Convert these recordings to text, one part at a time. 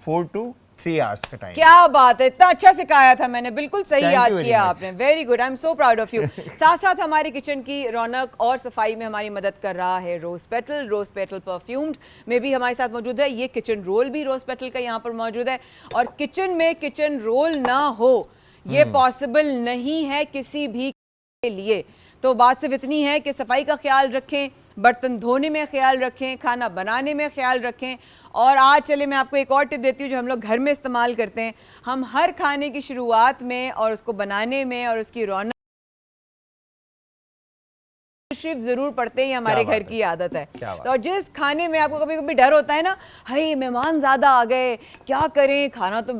4 to 3 hours کا time. کیا بات ہے, اتنا اچھا سکھایا تھا میں نے, بالکل صحیح Thank یاد you very کیا much. آپ نے, very good, I am so proud of you. ساتھ ساتھ ہماری کچن کی رونق اور صفائی میں ہماری مدد کر رہا ہے روز پیٹل پرفیومڈ میں بھی ہمارے ساتھ موجود ہے. یہ کچن رول بھی روز پیٹل کا یہاں پر موجود ہے, اور کچن میں کچن رول نہ ہو یہ پاسبل نہیں ہے کسی بھی کے لیے. تو بات صرف اتنی ہے کہ صفائی کا خیال رکھیں, برتن دھونے میں خیال رکھیں, کھانا بنانے میں خیال رکھیں. اور آج چلے میں آپ کو ایک اور ٹپ دیتی ہوں جو ہم لوگ گھر میں استعمال کرتے ہیں. ہم ہر کھانے کی شروعات میں اور اس کو بنانے میں اور اس کی رونق شریف ضرور پڑھتے ہیں, ہمارے گھر کی عادت ہے. تو جس کھانے میں آپ کو کبھی کبھی ڈر ہوتا ہے نا, ہائی مہمان زیادہ آ گئے, کیا کریں, کھانا تو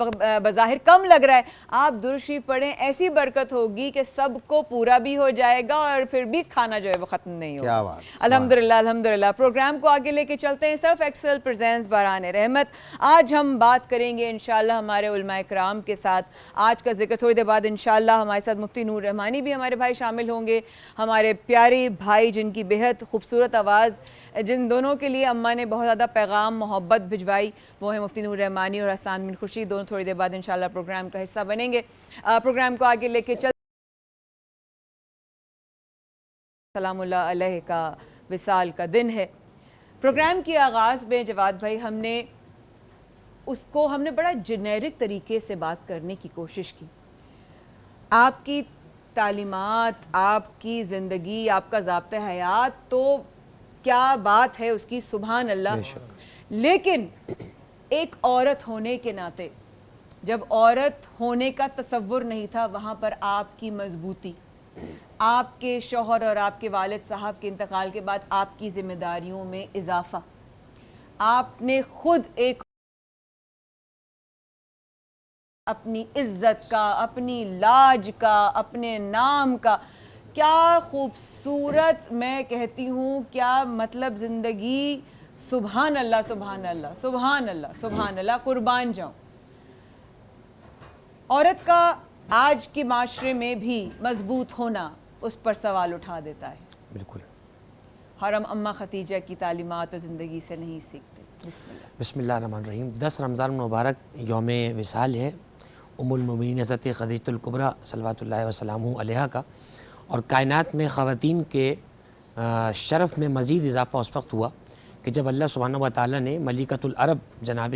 بظاہر کم لگ رہا ہے, آپ درود شریف پڑھیں, ایسی برکت ہوگی کہ سب کو پورا بھی ہو جائے گا اور پھر بھی کھانا جو ہے وہ ختم نہیں ہوگا. الحمدللہ الحمدللہ. پروگرام کو آگے لے کے چلتے ہیں. سرف ایکسل پریزنٹس باران رحمت. آج ہم بات کریں گے انشاءاللہ ہمارے علماء کرام کے ساتھ. آج کا ذکر تھوڑی دیر بعد انشاءاللہ ہمارے ساتھ مفتی نور رحمانی بھی ہمارے بھائی شامل ہوں گے, ہمارے پیارے بھائی جن کی بہت خوبصورت آواز, جن دونوں کے لیے اماں نے بہت زیادہ پیغام محبت بھجوائی, وہ ہیں مفتی نور رحمانی اور حسان بن خورشید. دونوں تھوڑی دیر بعد انشاءاللہ پروگرام کا حصہ بنیں گے. پروگرام کو آگے لے کے چل سلام اللہ علیہ کا وصال کا دن ہے. پروگرام کے آغاز میں جواد بھائی ہم نے بڑا جنیرک طریقے سے بات کرنے کی کوشش کی. آپ کی تعلیمات, آپ کی زندگی, آپ کا ضابطۂ حیات تو کیا بات ہے اس کی, سبحان اللہ. لیکن ایک عورت ہونے کے ناطے, جب عورت ہونے کا تصور نہیں تھا, وہاں پر آپ کی مضبوطی, آپ کے شوہر اور آپ کے والد صاحب کے انتقال کے بعد آپ کی ذمہ داریوں میں اضافہ, آپ نے خود ایک اپنی عزت کا, اپنی لاج کا, اپنے نام کا, کیا خوبصورت, میں کہتی ہوں کیا مطلب زندگی, سبحان اللہ سبحان اللہ سبحان اللہ سبحان اللہ, قربان جاؤں. عورت کا آج کے معاشرے میں بھی مضبوط ہونا اس پر سوال اٹھا دیتا ہے. بالکل. اور ہم اماں خدیجہ کی تعلیمات و زندگی سے نہیں سیکھتے. بسم اللہ الرحمن الرحیم. 10 رمضان مبارک یوم وصال ہے ام المومنین حضرت خدیجہ الکبریٰ صلوات اللہ وسلامہ علیہا کا, اور کائنات میں خواتین کے شرف میں مزید اضافہ اس وقت ہوا کہ جب اللہ سبحانہ و تعالیٰ نے ملکۃ العرب جناب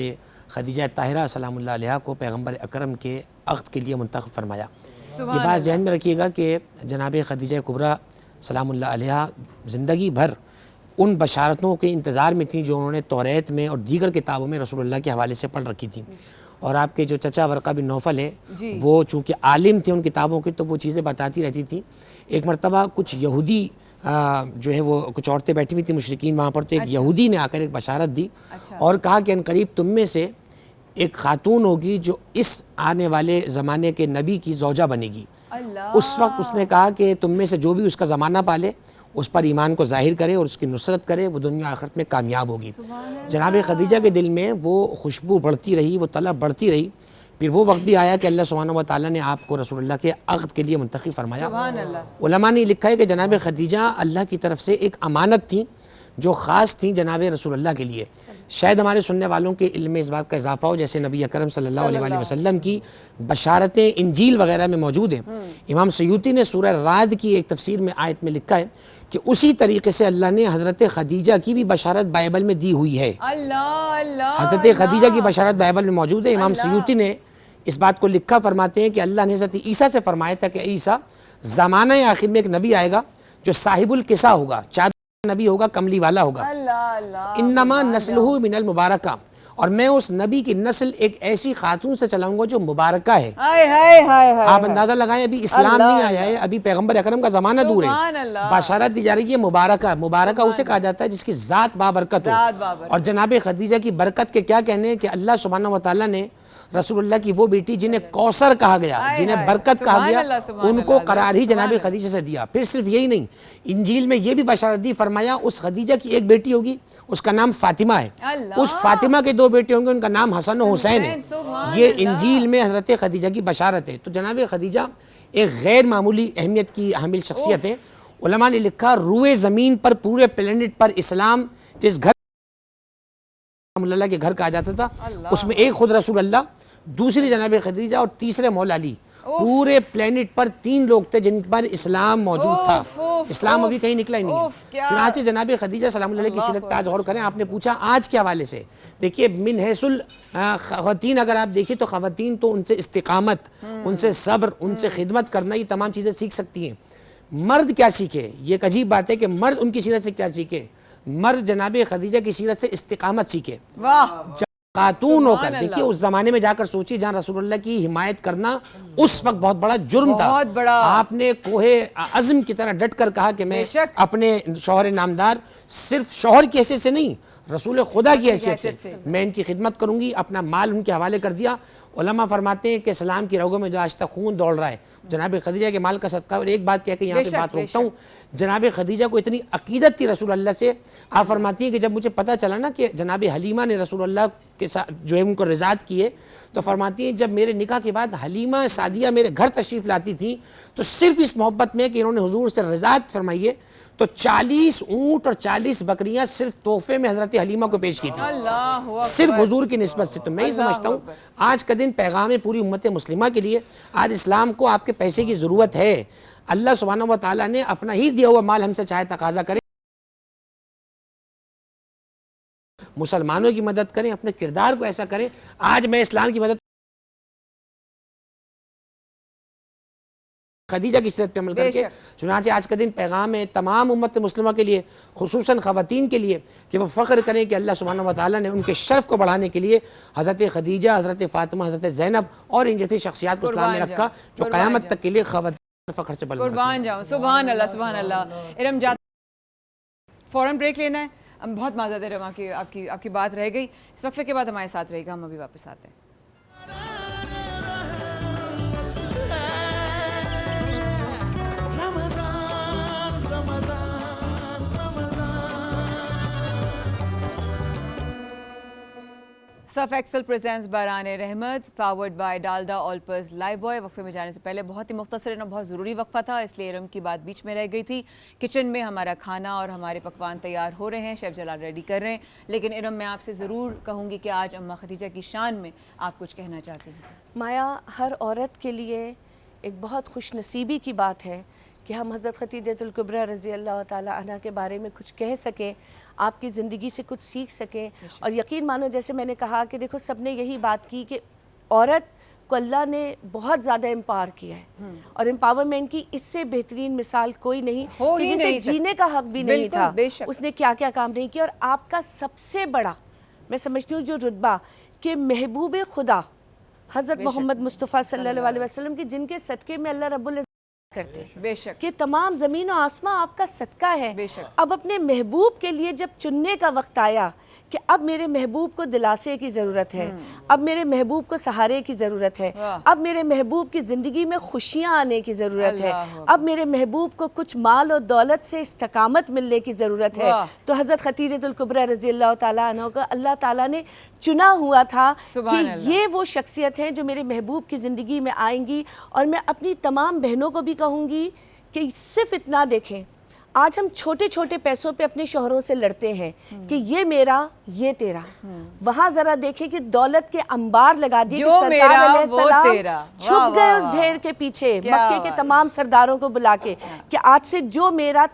خدیجہ طاہرہ سلام اللہ علیہا کو پیغمبر اکرم کے عقد کے لیے منتخب فرمایا. یہ بات ذہن میں رکھیے گا کہ جناب خدیجہ کبریٰ سلام اللہ علیہا زندگی بھر ان بشارتوں کے انتظار میں تھیں جو انہوں نے توریت میں اور دیگر کتابوں میں رسول اللہ کے حوالے سے پڑھ رکھی تھیں. اور آپ کے جو چچا ورقہ بن نوفل ہیں وہ چونکہ عالم تھے ان کتابوں کے, تو وہ چیزیں بتاتی رہتی تھیں. ایک مرتبہ کچھ یہودی جو ہے وہ کچھ عورتیں بیٹھی ہوئی تھیں مشرکین وہاں پر, تو ایک یہودی نے آ کر ایک بشارت دی اور کہا کہ عنقریب تم میں سے ایک خاتون ہوگی جو اس آنے والے زمانے کے نبی کی زوجہ بنے گی. اس وقت اس نے کہا کہ تم میں سے جو بھی اس کا زمانہ پالے, اس پر ایمان کو ظاہر کرے اور اس کی نصرت کرے, وہ دنیا آخرت میں کامیاب ہوگی. جناب خدیجہ کے دل میں وہ خوشبو بڑھتی رہی, وہ طلب بڑھتی رہی. پھر وہ وقت بھی آیا کہ اللہ سبحانہ و تعالیٰ نے آپ کو رسول اللہ کے عقد کے لیے منتخب فرمایا. علماء نے لکھا ہے کہ جناب خدیجہ اللہ کی طرف سے ایک امانت تھی جو خاص تھیں جناب رسول اللہ کے لیے. شاید ہمارے سننے والوں کے علم میں اس بات کا اضافہ ہو, جیسے نبی اکرم صلی اللہ علیہ وآلہ وسلم کی بشارتیں انجیل وغیرہ میں موجود ہیں. امام سیوطی نے سورہ رعد کی ایک تفسیر میں آیت میں لکھا ہے کہ اسی طریقے سے اللہ نے حضرت خدیجہ کی بھی بشارت بائبل میں دی ہوئی ہے. حضرت خدیجہ کی بشارت بائبل میں موجود ہے. امام سیوطی نے اس بات کو لکھا, فرماتے ہیں کہ اللہ نے حضرت عیسیٰ سے فرمایا تھا کہ عیسیٰ زمانہ آخر میں ایک نبی آئے گا جو صاحب القصہ ہوگا, چادر نبی ہوگا, کملی والا ہوگا. انما نسلہ من المبارکہ, اور میں اس نبی کی نسل ایک ایسی خاتون سے چلاؤں گا جو مبارکہ ہے. آپ اندازہ لگائیں, ابھی اسلام نہیں آیا ہے, ابھی پیغمبر اکرم کا زمانہ دور ہے, بشارت دی جا رہی ہے مبارکہ. مبارکہ اسے کہا جاتا ہے جس کی ذات بابرکت ہو. اور جناب خدیجہ کی برکت کے کیا کہنے کہ اللہ سبحانہ و تعالیٰ نے رسول اللہ کی وہ بیٹی جنہیں کوثر کہا گیا, جنہیں برکت کہا گیا, ان کو قرار ہی جناب خدیجہ سے دیا. پھر صرف یہی نہیں, انجیل میں یہ بھی بشارت دی, فرمایا اس خدیجہ کی ایک بیٹی ہوگی, اس کا نام فاطمہ ہے, اس فاطمہ کے 2 بیٹے ہوں گے, ان کا نام حسن و حسین ہے. یہ انجیل میں حضرت خدیجہ کی بشارت ہے. تو جناب خدیجہ ایک غیر معمولی اہمیت کی حامل شخصیت ہے. علماء نے لکھا روئے زمین پر پورے پلینٹ پر اسلام جس گھر اللہ کے گھر کہا جاتا تھا, اس میں ایک خود رسول اللہ, دوسری جناب خدیجہ اور تیسرے مولا علی. پورے پلینٹ پر 3 لوگ تھے جن پر اسلام موجود تھا. اسلام ابھی کہیں نکلا ہی نہیں ہے. چنانچہ جناب خدیجہ سلام اللہ علیہ کی سیرت پہ آج غور کریں. آپ نے پوچھا آج کے حوالے سے, دیکھیے من حیث خواتین اگر آپ دیکھیں تو خواتین تو ان سے استقامت, ان سے صبر, ان سے خدمت کرنا, یہ تمام چیزیں سیکھ سکتی ہیں. مرد کیا سیکھے؟ یہ ایک عجیب بات ہے کہ مرد ان کی سیرت سے کیا سیکھے. مرد جناب خدیجہ کی سیرت سے استقامت سیکھے. خاتون ہو کر دیکھیے اس زمانے میں جا کر سوچی جہاں رسول اللہ کی حمایت کرنا اس وقت بہت بڑا جرم تھا. آپ نے کوہ عزم کی طرح ڈٹ کر کہا کہ میں اپنے شوہر نامدار صرف شوہر کی حیثیت سے نہیں, رسول خدا کی حیثیت سے میں ان کی خدمت کروں گی. اپنا مال ان کے حوالے کر دیا. علماء فرماتے ہیں کہ اسلام کی رگوں میں جو آج تک خون دوڑ رہا ہے جناب خدیجہ کے مال کا صدقہ. اور ایک بات کہہ کے یہاں پہ بات روکتا ہوں, جناب خدیجہ کو اتنی عقیدت تھی رسول اللہ سے. آپ فرماتی ہیں کہ جب مجھے پتہ چلا نا کہ جناب حلیمہ نے رسول اللہ کے ساتھ جو ہے ان کو رضاعت کیے, تو فرماتی ہیں جب میرے نکاح کے بعد حلیمہ سعدیہ میرے گھر تشریف لاتی تھیں تو صرف اس محبت میں کہ انہوں نے حضور سے رضاعت فرمائی ہے تو 40 اونٹ اور 40 بکریاں صرف تحفے میں حضرت حلیمہ کو پیش کی تھی, صرف حضور کی نسبت سے. تو میں ہی سمجھتا ہوں آج کا دن پیغام ہے پوری امت مسلمہ کے لیے. آج اسلام کو آپ کے پیسے کی ضرورت ہے. اللہ سبحانہ و تعالیٰ نے اپنا ہی دیا ہوا مال ہم سے چاہے تقاضا کرے, مسلمانوں کی مدد کریں, اپنے کردار کو ایسا کریں. آج میں اسلام کی مدد خدیجہ کی سیرت پہ عمل کر کے, چنانچہ آج کا دن پیغام ہے تمام امت مسلمہ کے لیے, خصوصاً خواتین کے لیے, کہ وہ فخر کریں کہ اللہ سبحانہ و تعالیٰ نے ان کے شرف کو بڑھانے کے لیے حضرت خدیجہ, حضرت فاطمہ, حضرت زینب اور ان جیسی شخصیات کو اسلام میں رکھا جو قیامت تک کے لیے خواتین فخر سے بلند. قربان جاؤں. سبحان اللہ سبحان اللہ. ارم فوراً بریک لینا ہے. بہت معذرت ہے ارم, آپ کی بات رہ گئی. اس وقفے کے بعد ہمارے ساتھ رہے گا, ہم ابھی واپس آتے ہیں. سرف ایکسل پریزنٹس باران رحمت powered by Dalda Olpers Lifebuoy. وقفے میں جانے سے پہلے بہت ہی مختصر اور بہت ضروری وقفہ تھا, اس لیے ارم کی بات بیچ میں رہ گئی تھی. کچن میں ہمارا کھانا اور ہمارے پکوان تیار ہو رہے ہیں, شیف جلال ریڈی کر رہے ہیں. لیکن ارم میں آپ سے ضرور کہوں گی کہ آج اماں خدیجہ کی شان میں آپ کچھ کہنا چاہتے ہیں. مایا, ہر عورت کے لیے ایک بہت خوش نصیبی کی بات ہے کہ ہم حضرت خدیجہ الکبریٰ رضی اللہ تعالیٰ عنہ کے بارے میں کچھ کہہ سکیں, آپ کی زندگی سے کچھ سیکھ سکیں. اور یقین مانو جیسے میں نے کہا کہ دیکھو سب نے یہی بات کی کہ عورت کو اللہ نے بہت زیادہ امپاور کیا ہے, اور امپاورمنٹ کی اس سے بہترین مثال کوئی نہیں کہ جسے جینے کا حق بھی نہیں تھا, اس نے کیا کیا کام نہیں کیا. اور آپ کا سب سے بڑا میں سمجھتی ہوں جو رتبہ کہ محبوب خدا حضرت محمد مصطفیٰ صلی اللہ علیہ وسلم کی, جن کے صدقے میں اللہ رب العزت کرتے ہیں, بے شک کہ تمام زمین و آسمان آپ کا صدقہ ہے. اب اپنے محبوب کے لیے جب چننے کا وقت آیا کہ اب میرے محبوب کو دلاسے کی ضرورت ہے, اب میرے محبوب کو سہارے کی ضرورت ہے, اب میرے محبوب کی زندگی میں خوشیاں آنے کی ضرورت ہے, اب میرے محبوب کو کچھ مال اور دولت سے استقامت ملنے کی ضرورت ہے, تو حضرت خدیجہ الکبریٰ رضی اللہ تعالیٰ عنہ کو اللہ تعالیٰ نے چنا ہوا تھا کہ یہ وہ شخصیت ہیں جو میرے محبوب کی زندگی میں آئیں گی. اور میں اپنی تمام بہنوں کو بھی کہوں گی کہ صرف اتنا دیکھیں, آج ہم چھوٹے چھوٹے پیسوں پہ اپنے شوہروں سے لڑتے ہیں کہ یہ میرا یہ تیرا, وہاں ذرا دیکھیں کہ دولت کے انبار لگا دیے کہ سرکار علیہ السلام چھپ گئے اس ڈھیر کے پیچھے مکے کے تمام سرداروں کو بلا کے کہ آج سے جو میرا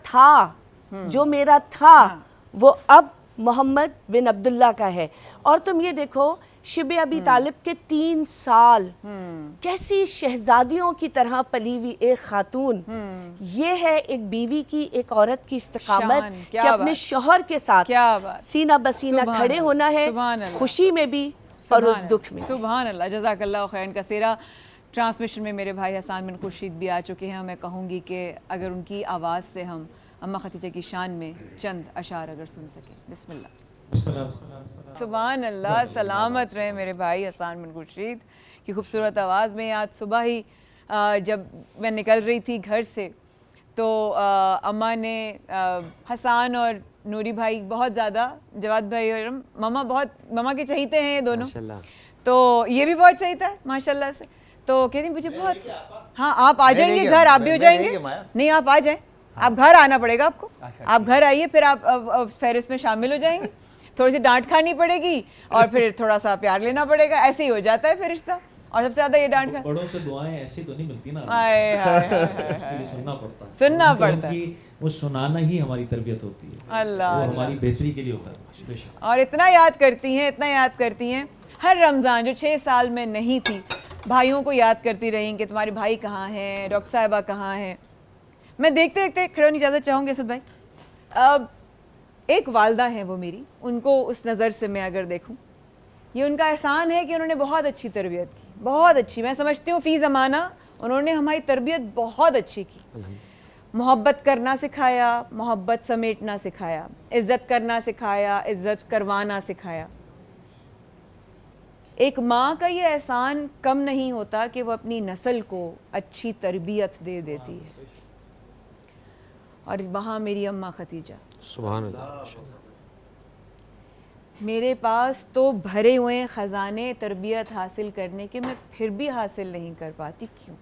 تھا وہ اب محمد بن عبداللہ کا ہے. اور تم یہ دیکھو شب ابی طالب کے 3 سال کیسی شہزادیوں کی طرح پلی ہوئی ایک خاتون, یہ ہے ایک بیوی کی, ایک عورت کی استقامت کہ اپنے شوہر کے ساتھ سینہ بسینہ کھڑے ہونا ہے, خوشی میں بھی اور اس دکھ میں. سبحان اللہ, جزاک اللہ خیرن کثیرہ. ٹرانسمیشن میں میرے بھائی حسان بن خورشید بھی آ چکے ہیں. میں کہوں گی کہ اگر ان کی آواز سے ہم اماں خدیجہ کی شان میں چند اشعار اگر سن سکیں. بسم اللہ. سبحان اللہ, سلامت رہے میرے بھائی حسان بن خورشید کی خوبصورت آواز میں. آج صبح ہی جب میں نکل رہی تھی گھر سے تو اماں نے حسان اور نوری بھائی بہت زیادہ, جواد بھائی اور ماما کے چہیتے ہیں یہ دونوں, تو یہ بھی بہت چہیتا ہے ماشاءاللہ سے. تو کہتی مجھے بہت, ہاں آپ آ جائیں گے گھر, آپ بھی ہو جائیں گے. نہیں آپ آ جائیں, آپ گھر آنا پڑے گا آپ کو, آپ گھر آئیے پھر آپ فہرست میں شامل ہو جائیں گے. تھوڑی سی ڈانٹ کھانی پڑے گی اور پھر تھوڑا سا پیار لینا پڑے گا, ایسے ہی ہو جاتا ہے پھر رشتہ. اور سب سے زیادہ یہ ڈانٹ بڑوں سے دعائیں ایسی تو نہیں ملتی نا, سننا پڑتا ہے, سننا پڑتا ہے, وہ سنانا ہی ہماری تربیت ہوتی ہے, اللہ وہ ہماری بہتری کے لیے ہوتا ہے. بے شک. اور اتنا یاد کرتی ہیں, اتنا یاد کرتی ہیں ہر رمضان, جو 6 سال میں نہیں تھی بھائیوں کو یاد کرتی رہیں کہ تمہارے بھائی کہاں ہیں, ڈاکٹر صاحبہ کہاں ہیں. میں دیکھتے دیکھتے کھڑے ہونے کی اجازت چاہوں گی اسد بھائی. ایک والدہ ہیں وہ میری, ان کو اس نظر سے میں اگر دیکھوں, یہ ان کا احسان ہے کہ انہوں نے بہت اچھی تربیت کی, بہت اچھی. میں سمجھتی ہوں فی زمانہ انہوں نے ہماری تربیت بہت اچھی کی. محبت کرنا سکھایا, محبت سمیٹنا سکھایا, عزت کرنا سکھایا, عزت کروانا سکھایا. ایک ماں کا یہ احسان کم نہیں ہوتا کہ وہ اپنی نسل کو اچھی تربیت دے دیتی ہے. اور وہاں میری اماں ختیجہ, سبحان اللہ, میرے پاس تو بھرے ہوئے خزانے تربیت حاصل کرنے کے, میں پھر بھی حاصل نہیں کر پاتی. کیوں؟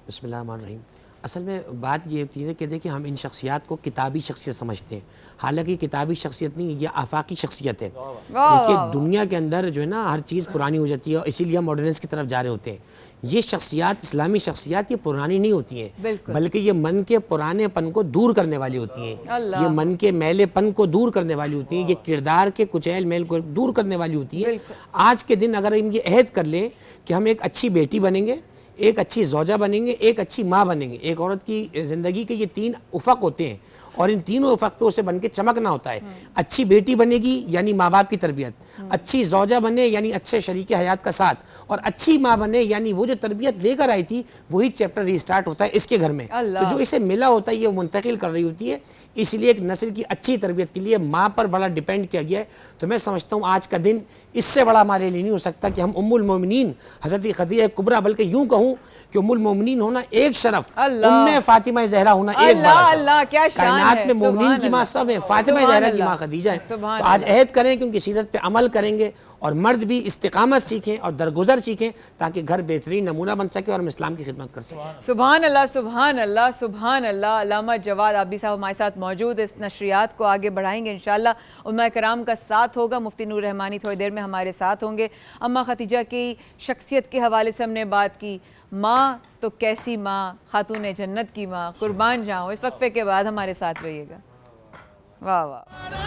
بسم اللہ الرحمن الرحیم. اصل میں بات یہ ہوتی ہے کہ دیکھیں ہم ان شخصیات کو کتابی شخصیت سمجھتے ہیں, حالانکہ کتابی شخصیت نہیں, یہ آفاقی شخصیت ہے. دیکھیے دنیا کے اندر جو ہے نا ہر چیز پرانی ہو جاتی ہے, اور اسی لیے ہم ماڈرنس کی طرف جا رہے ہوتے ہیں. یہ شخصیات, اسلامی شخصیات, یہ پرانی نہیں ہوتی ہیں, بلکہ یہ من کے پرانے پن کو دور کرنے والی ہوتی ہیں, یہ من کے میلے پن کو دور کرنے والی ہوتی ہیں, یہ کردار کے کچیل میل کو دور کرنے والی ہوتی ہیں. آج کے دن اگر ہم یہ عہد کر لیں کہ ہم ایک اچھی بیٹی بنیں گے, ایک اچھی زوجہ بنیں گے, ایک اچھی ماں بنیں گے. ایک عورت کی زندگی کے یہ 3 افق ہوتے ہیں, اور ان تینوں افق پہ اسے بن کے چمکنا ہوتا ہے. اچھی بیٹی بنے گی یعنی ماں باپ کی تربیت, اچھی زوجہ بنے یعنی اچھے شریک حیات کا ساتھ, اور اچھی ماں بنے یعنی وہ جو تربیت لے کر آئی تھی وہی چیپٹر ریسٹارٹ ہوتا ہے اس کے گھر میں. تو جو اسے ملا ہوتا ہے یہ منتقل کر رہی ہوتی ہے. اس لیے ایک نسل کی اچھی تربیت کے لیے ماں پر بڑا ڈیپینڈ کیا گیا ہے. تو میں سمجھتا ہوں آج کا دن اس سے بڑا ہمارے لیے نہیں ہو سکتا کہ ہم ام المومنین حضرت خدیجہ کبریٰ, بلکہ یوں کہوں کہ ام المومنین ہونا ایک شرف, ام فاطمہ زہرا ہونا ایک بڑا شرف. اللہ کیا شان ہے, کائنات میں مومنین کی ماں سب ہیں, فاطمہ زہرا کی ماں خدیجہ ہے. تو آج عہد کریں کہ ان کی سیرت پہ عمل کریں گے, اور مرد بھی استقامت سیکھیں اور درگزر سیکھیں, تاکہ گھر بہترین نمونہ بن سکے اور ہم اسلام کی خدمت کر سکیں. سبحان اللہ, سبحان اللہ, سبحان اللہ. علامہ جواد عابدی صاحب ہمارے ساتھ موجود, اس نشریات کو آگے بڑھائیں گے انشاءاللہ. علماء کرام کا ساتھ ہوگا, مفتی نور رحمانی تھوڑی دیر میں ہمارے ساتھ ہوں گے. اماں خدیجہ کی شخصیت کے حوالے سے ہم نے بات کی. ماں تو کیسی ماں, خاتون جنت کی ماں, قربان جاؤں. اس وقفے کے بعد ہمارے ساتھ رہیے گا. واہ واہ.